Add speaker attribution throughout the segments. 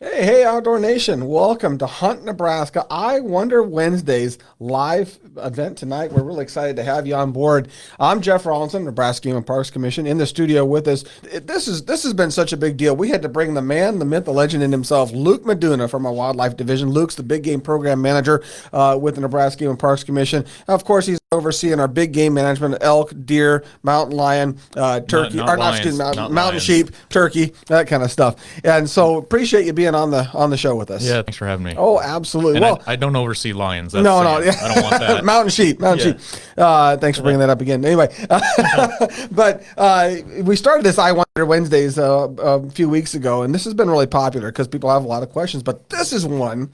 Speaker 1: Hey, Outdoor Nation. Welcome to Hunt Nebraska. I Wonder Wednesdays live event tonight. We're really excited to have you on board. I'm Jeff Rawlinson, Nebraska Game and Parks Commission, in the studio with us. This has been such a big deal. We had to bring the man, the myth, the legend in himself, Luke Meduna from our Wildlife Division. Luke's the big game program manager with the Nebraska Game and Parks Commission. Of course, he's overseeing our big game management: elk, deer, mountain lion, turkey, mountain sheep, turkey, that kind of stuff. And so appreciate you being on the show with us.
Speaker 2: Yeah, thanks for having me.
Speaker 1: Oh, absolutely.
Speaker 2: And
Speaker 1: well,
Speaker 2: I don't oversee lions.
Speaker 1: No, yeah.
Speaker 2: I don't want that.
Speaker 1: Mountain sheep. Thanks for bringing that up again. Anyway, but we started this I Wonder Wednesdays a few weeks ago, and this has been really popular because people have a lot of questions. But this is one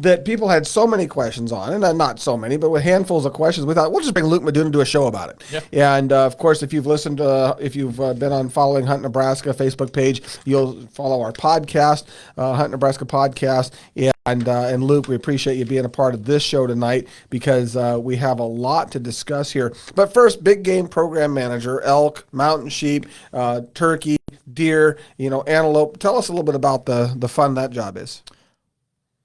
Speaker 1: that people had so many questions on, and not so many, but with handfuls of questions. We thought we'll just bring Luke Meduna and do a show about it. Yeah. And of course, if you've listened to, if you've been on following Hunt Nebraska Facebook page, you'll follow our podcast, Hunt Nebraska podcast. And Luke, we appreciate you being a part of this show tonight because we have a lot to discuss here. But first, big game program manager, elk, mountain sheep, turkey, deer, antelope. Tell us a little bit about the fun that job is.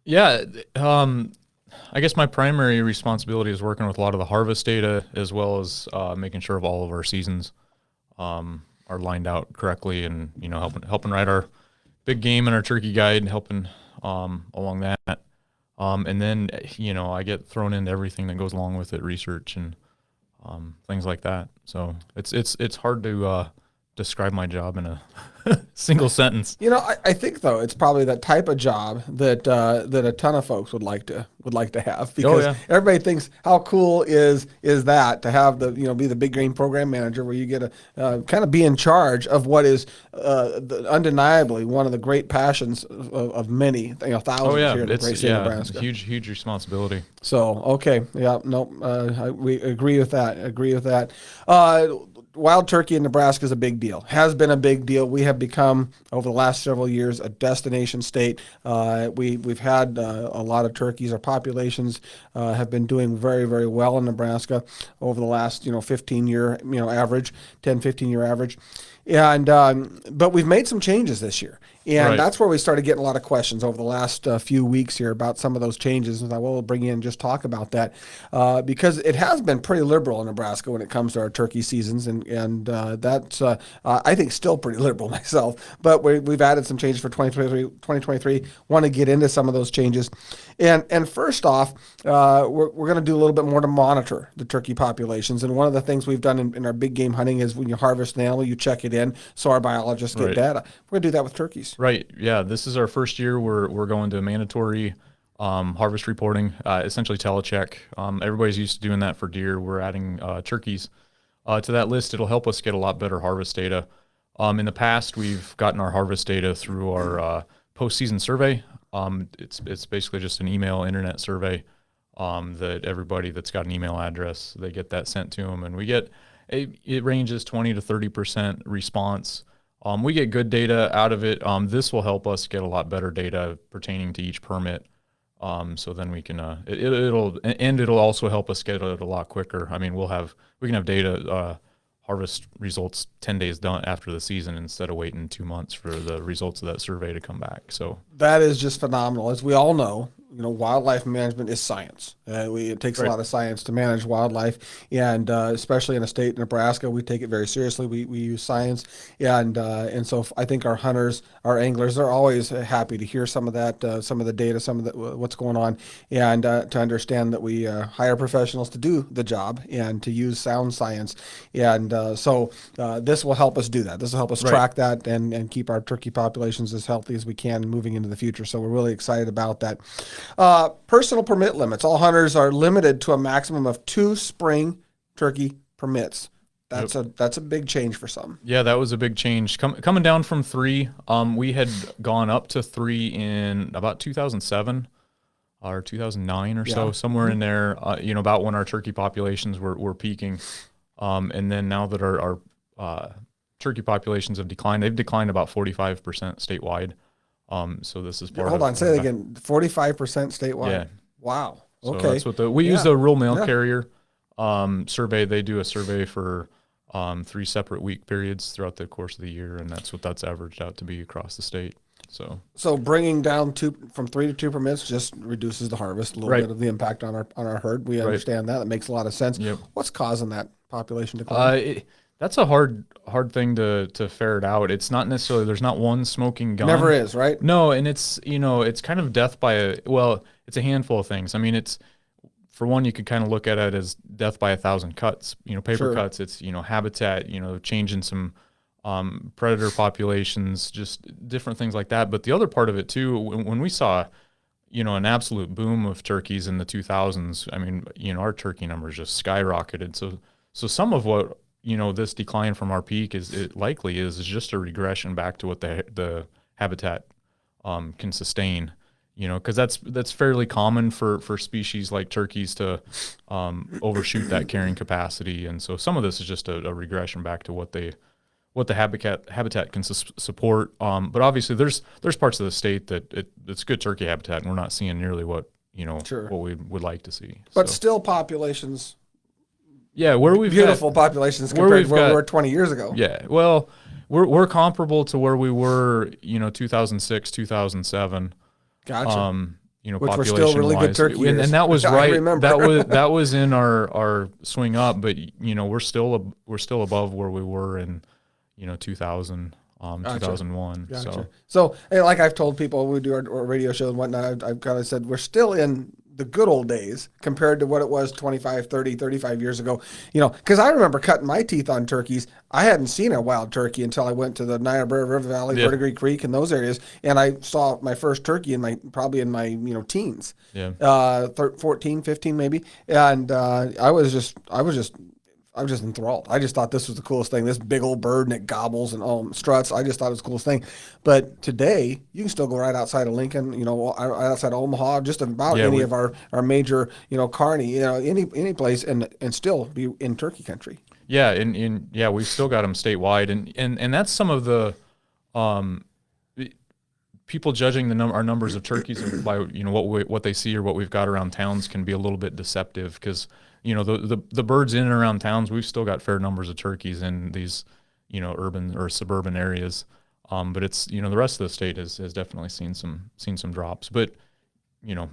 Speaker 2: Yeah, I guess my primary responsibility is working with a lot of the harvest data as well as making sure of all of our seasons are lined out correctly, and helping write our big game and our turkey guide, and helping along that. And then I get thrown into everything that goes along with it, research and things like that. So it's hard to describe my job in a single sentence.
Speaker 1: I think though it's probably that type of job that a ton of folks would like to have, because everybody thinks how cool is that to have be the big game program manager, where you get to kind of be in charge of what is undeniably one of the great passions of many thousands here in the great state of Nebraska.
Speaker 2: Huge responsibility.
Speaker 1: So we agree with that. Wild turkey in Nebraska is a big deal. Has been a big deal. We have become, over the last several years, a destination state. We've had a lot of turkeys. Our populations have been doing very, very well in Nebraska over the last 15-year average, 10-15-year average. And but we've made some changes this year, and that's where we started getting a lot of questions over the last few weeks here about some of those changes. And I thought, well, we'll bring you in and just talk about that because it has been pretty liberal in Nebraska when it comes to our turkey seasons, and that's I think still pretty liberal myself. But we've added some changes for 2023. Want to get into some of those changes, and first off, we're going to do a little bit more to monitor the turkey populations. And one of the things we've done in our big game hunting is when you harvest an animal, you check it in so our biologists get data. We're going to do that with turkeys.
Speaker 2: Right. Yeah. This is our first year. We're going to mandatory harvest reporting, essentially telecheck. Everybody's used to doing that for deer. We're adding turkeys to that list. It'll help us get a lot better harvest data. In the past, we've gotten our harvest data through our postseason survey. It's basically just an internet survey that everybody that's got an email address, they get that sent to them, and we get it ranges 20 to 30% response. We get good data out of it. This will help us get a lot better data pertaining to each permit. So then we can it'll also help us get it a lot quicker. I mean, we can have data harvest results 10 days done after the season instead of waiting 2 months for the results of that survey to come back. So
Speaker 1: that is just phenomenal. As we all know, wildlife management is science. It takes a lot of science to manage wildlife, and especially in a state, Nebraska, we take it very seriously. We use science, and so I think our hunters, our anglers, are always happy to hear some of that, some of the data, some of what's going on, and to understand that we hire professionals to do the job and to use sound science, and so this will help us do that. This will help us track that and keep our turkey populations as healthy as we can moving into the future. So we're really excited about that. Personal permit limits. All hunters are limited to a maximum of 2 spring turkey permits. That's a big change for some.
Speaker 2: Yeah, that was a big change. Coming down from 3, we had gone up to 3 in about 2007 or 2009 or so, somewhere in there. About when our turkey populations were peaking, and then now that our turkey populations have declined, they've declined about 45% statewide. So this is part
Speaker 1: Hold on, say it again. 45% statewide.
Speaker 2: Yeah.
Speaker 1: Wow.
Speaker 2: So
Speaker 1: Okay.
Speaker 2: that's what we use a rural mail carrier survey. They do a survey for 3 separate week periods throughout the course of the year, and that's averaged out to be across the state.
Speaker 1: So bringing down from 3 to 2 permits just reduces the harvest, a little
Speaker 2: Right.
Speaker 1: bit of the impact on our herd. We understand that. It makes a lot of sense.
Speaker 2: Yep.
Speaker 1: What's causing that population decline?
Speaker 2: That's a hard thing to ferret out. It's not necessarily, there's not one smoking gun.
Speaker 1: Never is, right?
Speaker 2: No, and it's, it's kind of death by it's a handful of things. I mean, it's, for one, you could kind of look at it as death by 1,000 cuts, paper
Speaker 1: Sure.
Speaker 2: cuts. It's, habitat, changing some predator populations, just different things like that. But the other part of it too, when we saw, an absolute boom of turkeys in the 2000s, I mean, our turkey numbers just skyrocketed. So some of what, this decline from our peak is just a regression back to what the habitat can sustain. Because that's fairly common for species like turkeys to overshoot that carrying capacity, and so some of this is just a regression back to what the habitat can support. But obviously, there's parts of the state that it's good turkey habitat, and we're not seeing nearly what
Speaker 1: Sure.
Speaker 2: what we would like to see.
Speaker 1: But still, populations.
Speaker 2: Yeah, where we've
Speaker 1: beautiful populations compared to where we were 20 years ago.
Speaker 2: Yeah, well, we're comparable to where we were, 2006, 2007.
Speaker 1: Gotcha. Which were
Speaker 2: population
Speaker 1: still really good
Speaker 2: wise.
Speaker 1: turkey years.
Speaker 2: And that was
Speaker 1: I
Speaker 2: right.
Speaker 1: remember.
Speaker 2: That was in our swing up, but we're still above where we were in 2000,
Speaker 1: Gotcha.
Speaker 2: 2001.
Speaker 1: Gotcha. So like I've told people when we do our radio show and whatnot, I've kind of said we're still in the good old days compared to what it was 25, 30, 35 years ago. Because I remember cutting my teeth on turkeys. I hadn't seen a wild turkey until I went to the Niobrara River Valley, Verdigris Creek, and those areas, and I saw my first turkey probably in my teens, 14, 15 maybe, and I was just enthralled. I just thought this was the coolest thing. This big old bird, and it gobbles and struts. I just thought it was the coolest thing. But today, you can still go right outside of Lincoln, right outside of Omaha, just about any of our major, Kearney, any place, and still be in turkey country.
Speaker 2: Yeah, and we've still got them statewide, and that's some of the people judging our numbers of turkeys by what they see or what we've got around towns can be a little bit deceptive because the birds in and around towns, we've still got fair numbers of turkeys in these urban or suburban areas, but it's the rest of the state has definitely seen some drops, but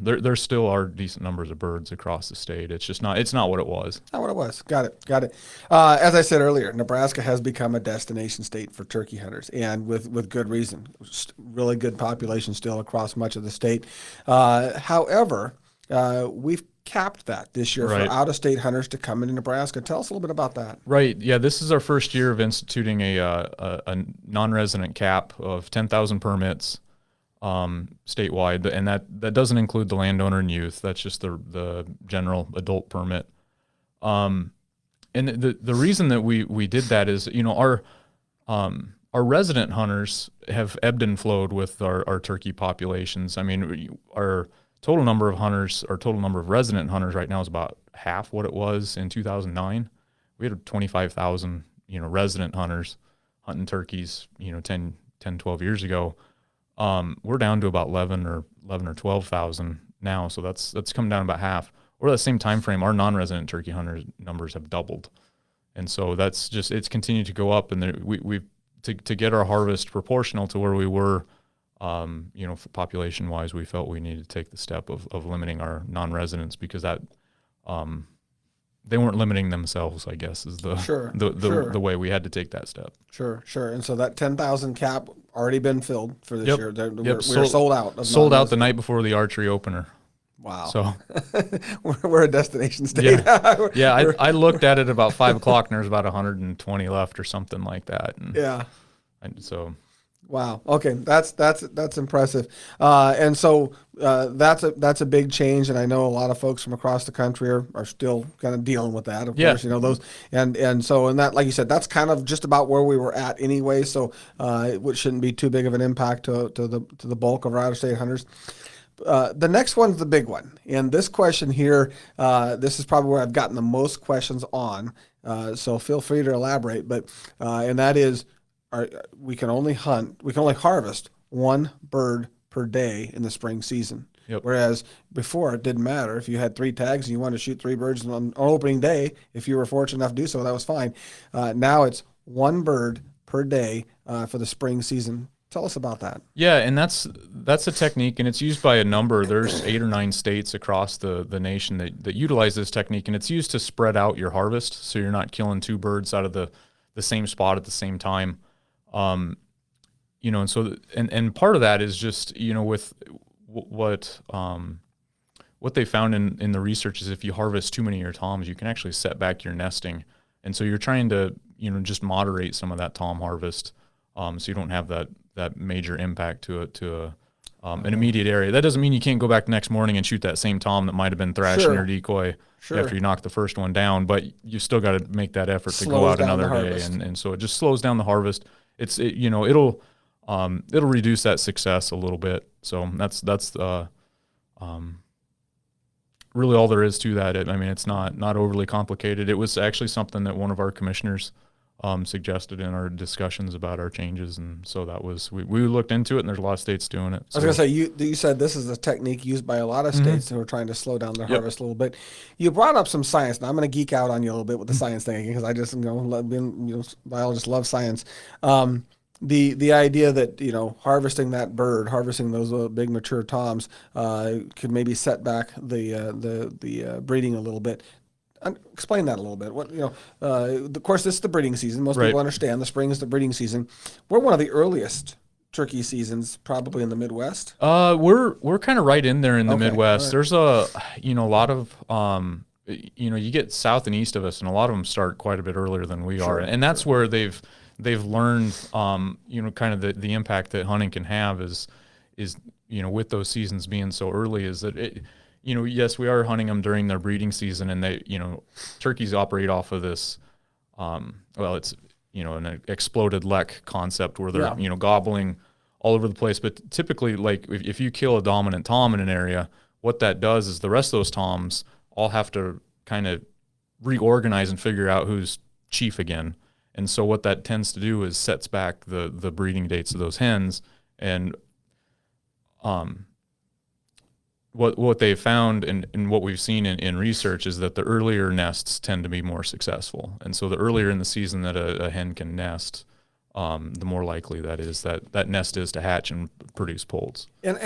Speaker 2: there still are decent numbers of birds across the state. It's not what it was.
Speaker 1: Not what it was. Got it. As I said earlier, Nebraska has become a destination state for turkey hunters, and with good reason. Really good population still across much of the state. However, we've capped that this year for out-of-state hunters to come into Nebraska. Tell us a little bit about that.
Speaker 2: Right. Yeah, this is our first year of instituting a non-resident cap of 10,000 permits statewide, and that doesn't include the landowner and youth. That's just the general adult permit. And the reason that we did that is our resident hunters have ebbed and flowed with our turkey populations. I mean, our total number of hunters, or total number of resident hunters right now is about half what it was in 2009. We had 25,000, resident hunters hunting turkeys, 10, 12 years ago. We're down to about 11 or 12,000 now. So that's come down about half. Over that same time frame, our non-resident turkey hunters numbers have doubled. And so it's continued to go up, and we've to get our harvest proportional to where we were, population wise, we felt we needed to take the step of limiting our non-residents because that, they weren't limiting themselves, I guess, is the way we had to take that step.
Speaker 1: Sure. And so that 10,000 cap already been filled for this year. We're sold out.
Speaker 2: Sold out the night before the archery opener.
Speaker 1: Wow.
Speaker 2: So
Speaker 1: we're a destination state.
Speaker 2: Yeah. I looked at it about 5 o'clock, and there's about 120 left or something like that. And so.
Speaker 1: Wow. Okay, that's impressive. And so that's a big change, and I know a lot of folks from across the country are still kind of dealing with that. Of course, those and so that, like you said, that's kind of just about where we were at anyway. So it shouldn't be too big of an impact to the bulk of our out-of-state hunters. The next one's the big one, and this question here, this is probably where I've gotten the most questions on. So feel free to elaborate, but and that is. We can only harvest one bird per day in the spring season.
Speaker 2: Yep.
Speaker 1: Whereas before it didn't matter if you had 3 tags and you wanted to shoot 3 birds on opening day. If you were fortunate enough to do so, that was fine. Now it's one bird per day for the spring season Tell us about that.
Speaker 2: Yeah, and that's a technique, and it's used by a number. There's 8 or 9 states across the nation that utilize this technique, and it's used to spread out your harvest, so you're not killing 2 birds out of the same spot at the same time. And so and part of that is just with what they found in the research is if you harvest too many of your toms, you can actually set back your nesting, and so you're trying to just moderate some of that tom harvest, so you don't have that major impact to an immediate area. That doesn't mean you can't go back the next morning and shoot that same tom that might have been thrashing your decoy after you knock the first one down, but you still got to make that effort to go out another day, and so it just slows down the harvest. It'll reduce that success a little bit. So that's really all there is to that. It's not overly complicated. It was actually something that one of our commissioners suggested in our discussions about our changes, and so that was we looked into it, and there's a lot of states doing it. So.
Speaker 1: I was going to say, you said this is a technique used by a lot of states who are trying to slow down their harvest a little bit. You brought up some science, and I'm going to geek out on you a little bit with the science thing because I just biologists love science. The idea that harvesting that bird, harvesting those big mature toms, could maybe set back the breeding a little bit. Explain that a little bit. Of course, this is the breeding season. Most people understand the spring is the breeding season. We're one of the earliest turkey seasons, probably in the Midwest.
Speaker 2: We're kind of right in there in the Midwest.
Speaker 1: Right.
Speaker 2: There's a lot of you get south and east of us, and a lot of them start quite a bit earlier than we are, and that's where they've learned kind of the impact that hunting can have is with those seasons being so early is that yes, we are hunting them during their breeding season, and they, turkeys operate off of this, it's, an exploded lek concept where they're, gobbling all over the place. But typically, like if you kill a dominant tom in an area, what that does is the rest of those toms all have to kind of reorganize and figure out who's chief again. And so what that tends to do is sets back the breeding dates of those hens. And, what they've found and what we've seen in research is that the earlier nests tend to be more successful. And so the earlier in the season that a hen can nest, the more likely that is that nest is to hatch and produce poults.
Speaker 1: And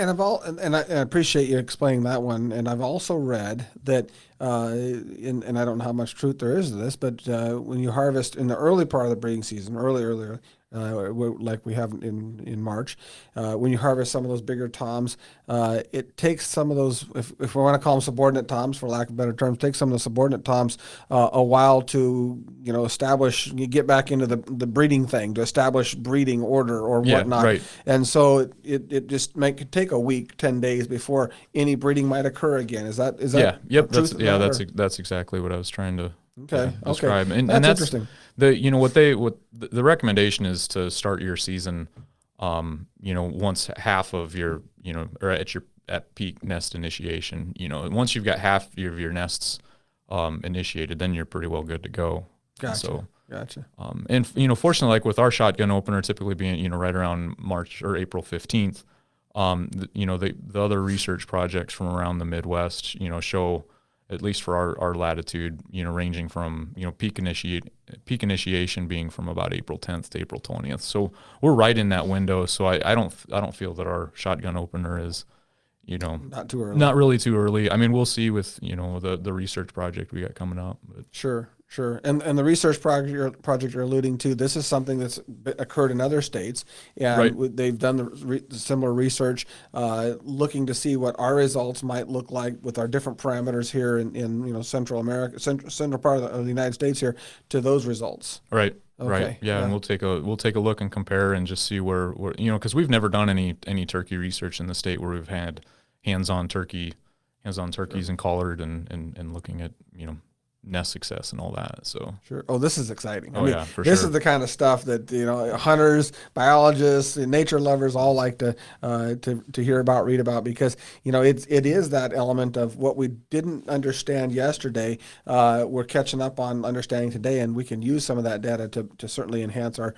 Speaker 1: I appreciate you explaining that one. And I've also read that, and I don't know how much truth there is to this, but when you harvest in the early part of the breeding season, earlier, like we have in March, when you harvest some of those bigger toms, it takes some of those, if we want to call them subordinate toms, for lack of better terms, takes some of the subordinate toms a while to get back into the breeding thing, to establish breeding order or whatnot.
Speaker 2: Right.
Speaker 1: And so it just could take a week, 10 days before any breeding might occur again. Is that
Speaker 2: that's exactly what I was trying to describe.
Speaker 1: And that's interesting.
Speaker 2: The recommendation is to start your season, once half of your, or at peak nest initiation. Once you've got half of your nests initiated, then you're pretty well good to go.
Speaker 1: Gotcha.
Speaker 2: And fortunately, like with our shotgun opener typically being right around March or April 15th, the other research projects from around the Midwest, show, at least for our latitude, ranging from peak initiation being from about April 10th to April 20th. So we're right in that window. So I don't feel that our shotgun opener is
Speaker 1: not too early.
Speaker 2: Not really too early. I mean, we'll see with the research project we got coming up. But.
Speaker 1: Sure. And the research project you're alluding to, this is something that's occurred in other states, and they've done the similar research, looking to see what our results might look like with our different parameters here in Central America, central part of the United States here, to those results.
Speaker 2: Right.
Speaker 1: Okay.
Speaker 2: Right. Yeah, and we'll take a look and compare and just see where because we've never done any turkey research in the state where we've had hands-on turkeys and collared and looking at nest success and all that. So
Speaker 1: sure. Oh, this is exciting.
Speaker 2: This
Speaker 1: is the kind of stuff that hunters, biologists, and nature lovers all like to hear about, read about, because it is that element of what we didn't understand yesterday. We're catching up on understanding today, and we can use some of that data to certainly enhance our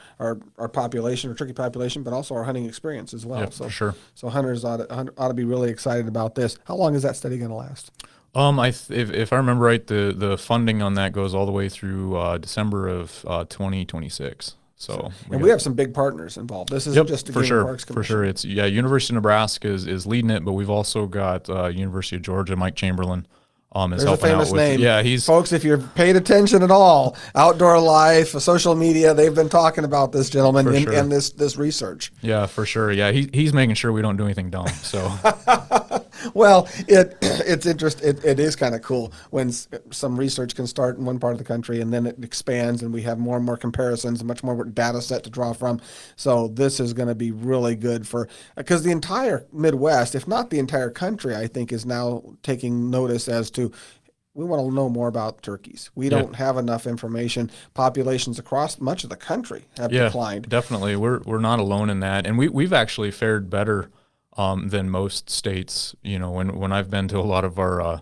Speaker 1: population, our turkey population, but also our hunting experience as well.
Speaker 2: Yeah,
Speaker 1: so
Speaker 2: for sure.
Speaker 1: So hunters ought to be really excited about this. How long is that study going to last?
Speaker 2: If I remember right, the funding on that goes all the way through December of 2026. So
Speaker 1: we have some big partners involved. This isn't just a
Speaker 2: for
Speaker 1: Game
Speaker 2: sure,
Speaker 1: and Parks Commission.
Speaker 2: for sure. It's University of Nebraska is leading it, but we've also got University of Georgia. Mike Chamberlain is
Speaker 1: There's a
Speaker 2: helping out
Speaker 1: famous
Speaker 2: with.
Speaker 1: name.
Speaker 2: Yeah, he's
Speaker 1: Folks, if you've paid attention at all, Outdoor Life, social media, they've been talking about this gentleman and this research.
Speaker 2: Yeah, for sure. Yeah, he's making sure we don't do anything dumb. So
Speaker 1: Well, it's interesting. It is kind of cool when some research can start in one part of the country and then it expands and we have more and more comparisons and much more data set to draw from. So this is going to be really good because the entire Midwest, if not the entire country, I think is now taking notice as to we want to know more about turkeys. We don't have enough information. Populations across much of the country have declined.
Speaker 2: Definitely. We're not alone in that. And we've actually fared better than most states. When I've been to a lot of our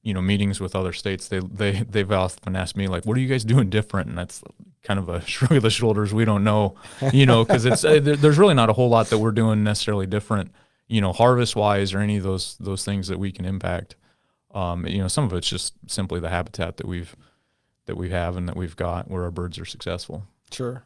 Speaker 2: meetings with other states, they've often asked me, like, what are you guys doing different? And that's kind of a shrug of the shoulders. We don't know, because it's there's really not a whole lot that we're doing necessarily different, harvest wise or any of those things that we can impact. Some of it's just simply the habitat that we have and that we've got where our birds are successful.
Speaker 1: Sure.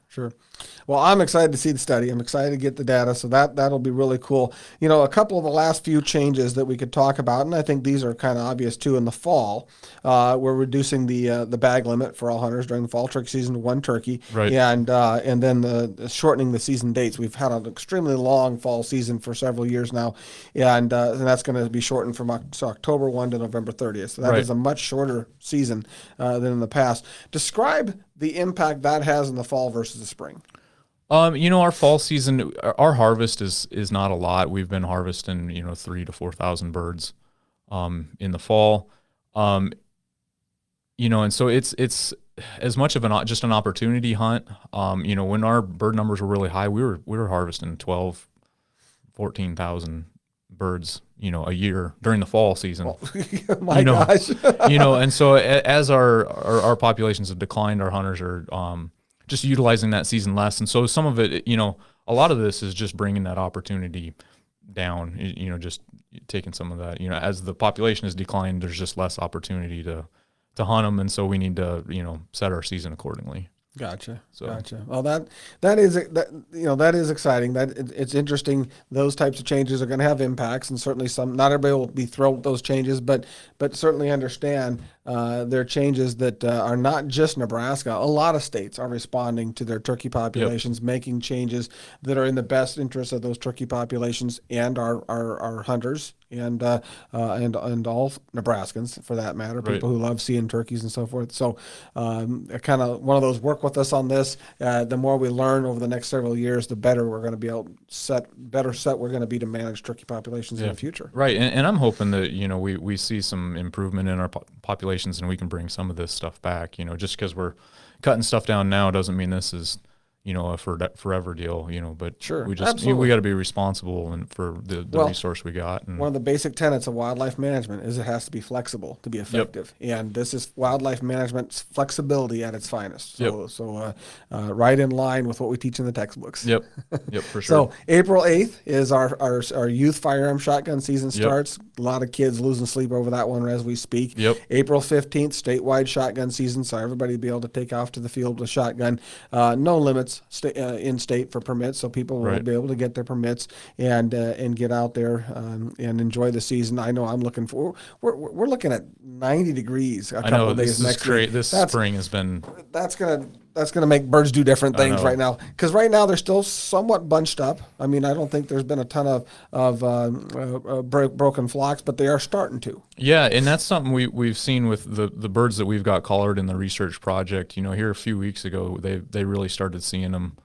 Speaker 1: Well, I'm excited to see the study. I'm excited to get the data, so that'll be really cool. A couple of the last few changes that we could talk about, and I think these are kind of obvious too. In the fall, we're reducing the bag limit for all hunters during the fall turkey season to 1 turkey,
Speaker 2: right?
Speaker 1: And then shortening the season dates. We've had an extremely long fall season for several years now, and that's going to be shortened from October 1 to November 30th. So that is a much shorter season than in the past. Describe the impact that has in the fall versus the spring.
Speaker 2: Our fall season, our harvest is not a lot. We've been harvesting, 3,000 to 4,000 birds, in the fall. And so it's as much of just an opportunity hunt. When our bird numbers were really high, we were harvesting 12, 14,000 birds, a year during the fall season.
Speaker 1: My gosh.
Speaker 2: And so as our populations have declined, our hunters are just utilizing that season less. And so some of it, a lot of this is just bringing that opportunity down, just taking some of that, as the population has declined, there's just less opportunity to hunt them. And so we need to, set our season accordingly.
Speaker 1: Gotcha. Well, that is exciting. It's interesting. Those types of changes are going to have impacts, and certainly not everybody will be thrilled with those changes, but certainly understand they're changes that are not just Nebraska. A lot of states are responding to their turkey populations, making changes that are in the best interest of those turkey populations and our hunters and all Nebraskans for that matter, people who love seeing turkeys and so forth. So kind of one of those work with us on this. The more we learn over the next several years, the better we're going to be able better set we're going to be to manage turkey populations in the future.
Speaker 2: Right. And I'm hoping that, we see some improvement in our populations and we can bring some of this stuff back. Just because we're cutting stuff down now doesn't mean this is a forever deal, but
Speaker 1: sure,
Speaker 2: we just we got to be responsible and for the resource we got. And
Speaker 1: one of the basic tenets of wildlife management is it has to be flexible to be effective, and this is wildlife management's flexibility at its finest. So right in line with what we teach in the textbooks.
Speaker 2: Yep, for sure.
Speaker 1: So April 8th is our youth firearm shotgun season starts. A lot of kids losing sleep over that one as we speak. April 15th, statewide shotgun season, so everybody will be able to take off to the field with shotgun. No limits in state for permits, so people will be able to get their permits and get out there and enjoy the season. I know I'm looking for. We're looking at 90 degrees a couple of days next week.
Speaker 2: This spring has been.
Speaker 1: That's gonna make birds do different things right now, because right now they're still somewhat bunched up. I mean, I don't think there's been a ton of broken flocks, but they are starting to.
Speaker 2: Yeah, and that's something we've seen with the birds that we've got collared in the research project. Here a few weeks ago, they really started seeing them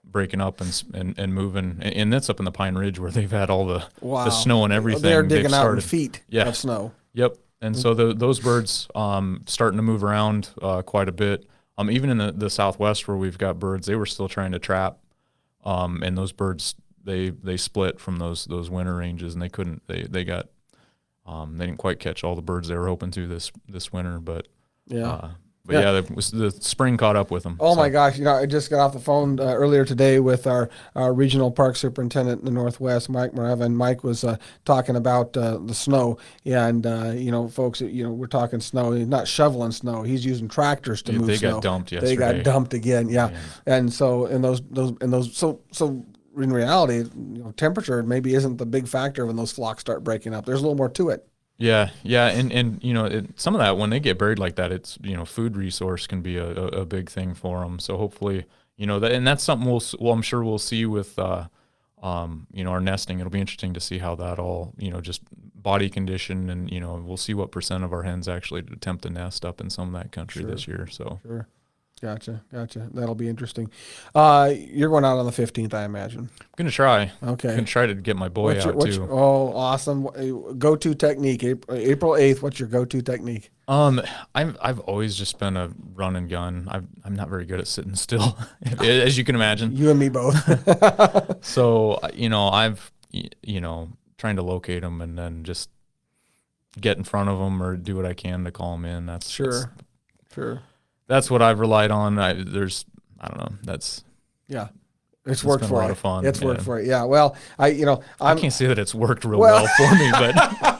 Speaker 2: breaking up and moving, and that's up in the Pine Ridge where they've had all the snow and everything.
Speaker 1: They're digging out in feet of snow.
Speaker 2: Yep, and so those birds starting to move around quite a bit. Even in the Southwest where we've got birds, they were still trying to trap, and those birds they split from those winter ranges, and they couldn't. They didn't quite catch all the birds they were hoping to this winter, but yeah, the spring caught up with them.
Speaker 1: Oh my gosh! I just got off the phone earlier today with our regional park superintendent in the Northwest, Mike Marevin. Mike was talking about the snow, and folks, we're talking snow. He's not shoveling snow; he's using tractors to move
Speaker 2: they
Speaker 1: snow.
Speaker 2: got dumped yesterday.
Speaker 1: They got dumped again, yeah. And so so in reality, temperature maybe isn't the big factor when those flocks start breaking up. There's a little more to it.
Speaker 2: Yeah, and some of that, when they get buried like that, it's food resource can be a big thing for them. So hopefully, and that's something I'm sure we'll see with our nesting. It'll be interesting to see how that all just body condition, and we'll see what % of our hens actually attempt to nest up in some of that country this year. So
Speaker 1: sure. Gotcha. That'll be interesting. You're going out on the 15th, I imagine.
Speaker 2: I'm gonna try.
Speaker 1: Okay.
Speaker 2: I'm gonna try to get my boy out too.
Speaker 1: Oh, awesome! Go-to technique. April 8th. What's your go-to technique?
Speaker 2: I've always just been a run and gun. I'm not very good at sitting still, as you can imagine.
Speaker 1: You and me both.
Speaker 2: So I've trying to locate them and then just get in front of them or do what I can to call them in. That's
Speaker 1: sure.
Speaker 2: That's what I've relied on. I don't know.
Speaker 1: It's worked for
Speaker 2: a lot of fun.
Speaker 1: It's worked for it. Yeah. Well, I
Speaker 2: can't say that it's worked real well for me, but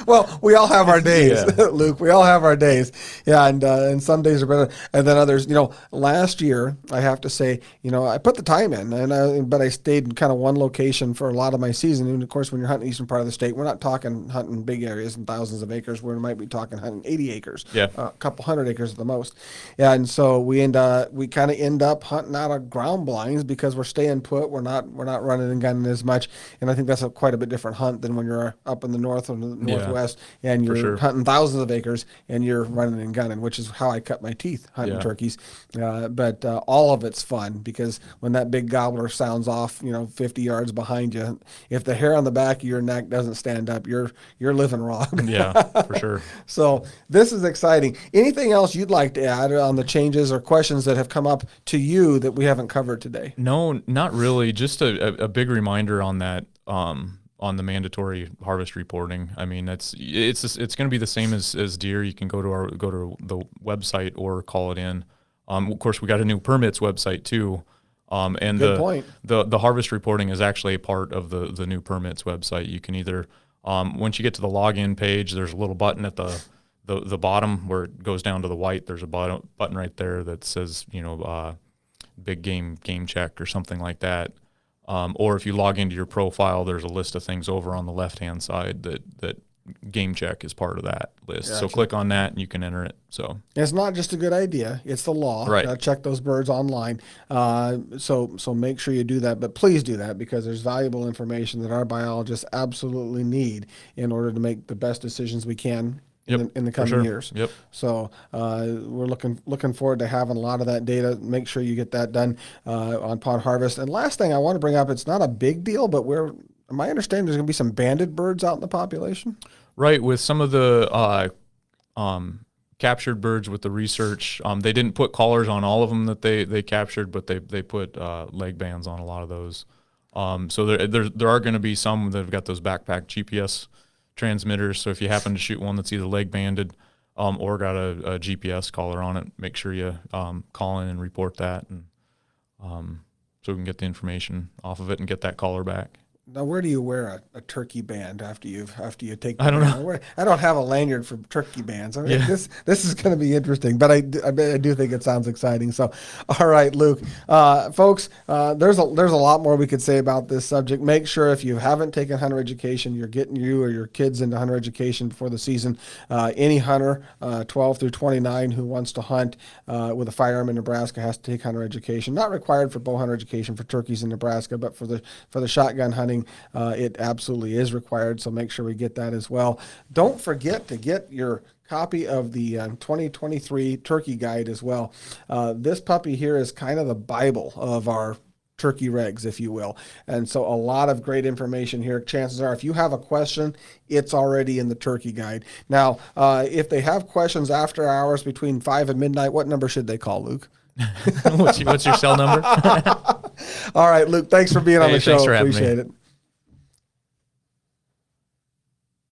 Speaker 1: well, we all have our days, Luke. We all have our days. Yeah, and some days are better than others. Last year, I have to say, I put the time in, but I stayed in kind of one location for a lot of my season. And of course, when you're hunting eastern part of the state, we're not talking hunting big areas and thousands of acres. We might be talking hunting 80 acres, a couple hundred acres at the most. Yeah, and so we kind of end up hunting out of ground blinds because we're staying put. We're not running and gunning as much, and I think that's quite a bit different hunt than when you're up in the north or the northwest. And you're hunting thousands of acres and you're running and gunning, which is how I cut my teeth hunting turkeys. But all of it's fun because when that big gobbler sounds off, 50 yards behind you, if the hair on the back of your neck doesn't stand up, you're living wrong.
Speaker 2: Yeah, for sure.
Speaker 1: So this is exciting. Anything else you'd like to add on the changes or questions that have come up to you that we haven't covered today?
Speaker 2: No, not really. Just a big reminder on that. On the mandatory harvest reporting. I mean, it's going to be the same as deer. You can go to the website or call it in. Of course, we got a new permits website too. And
Speaker 1: Good point.
Speaker 2: The harvest reporting is actually a part of the new permits website. You can either once you get to the login page, there's a little button at the bottom where it goes down to the white. There's a button right there that says big game check or something like that. Or if you log into your profile, there's a list of things over on the left-hand side that game check is part of that list. Gotcha. So click on that and you can enter it. So
Speaker 1: it's not just a good idea; it's the law.
Speaker 2: Right.
Speaker 1: Check those birds online. So make sure you do that. But please do that because there's valuable information that our biologists absolutely need in order to make the best decisions we can. In the coming years.
Speaker 2: Yep.
Speaker 1: So we're looking forward to having a lot of that data. Make sure you get that done on pod harvest. And last thing I want to bring up, it's not a big deal, but my understanding there's going to be some banded birds out in the population.
Speaker 2: Right. With some of the captured birds with the research, they didn't put collars on all of them that they captured, but they put leg bands on a lot of those. So there are going to be some that have got those backpack GPS transmitters. So if you happen to shoot one that's either leg banded or got a GPS collar on it, make sure you call in and report that, and so we can get the information off of it and get that collar back.
Speaker 1: Now, where do you wear a turkey band after you take?
Speaker 2: I don't know.
Speaker 1: I don't have a lanyard for turkey bands. I mean, this is going to be interesting, but I do think it sounds exciting. So, all right, Luke, folks, there's a lot more we could say about this subject. Make sure if you haven't taken hunter education, you're getting you or your kids into hunter education before the season. Any hunter, 12 through 29, who wants to hunt with a firearm in Nebraska has to take hunter education. Not required for bow hunter education for turkeys in Nebraska, but for the shotgun hunting. It absolutely is required, so make sure we get that as well. Don't forget to get your copy of the 2023 turkey guide as well. This puppy here is kind of the Bible of our turkey regs, if you will. And so a lot of great information here. Chances are if you have a question, it's already in the turkey guide. Now, if they have questions after hours between 5 and midnight, what number should they call, Luke?
Speaker 2: What's your cell number?
Speaker 1: All right, Luke, thanks for being on the show.
Speaker 2: Thanks for having
Speaker 1: Appreciate
Speaker 2: me.
Speaker 1: it.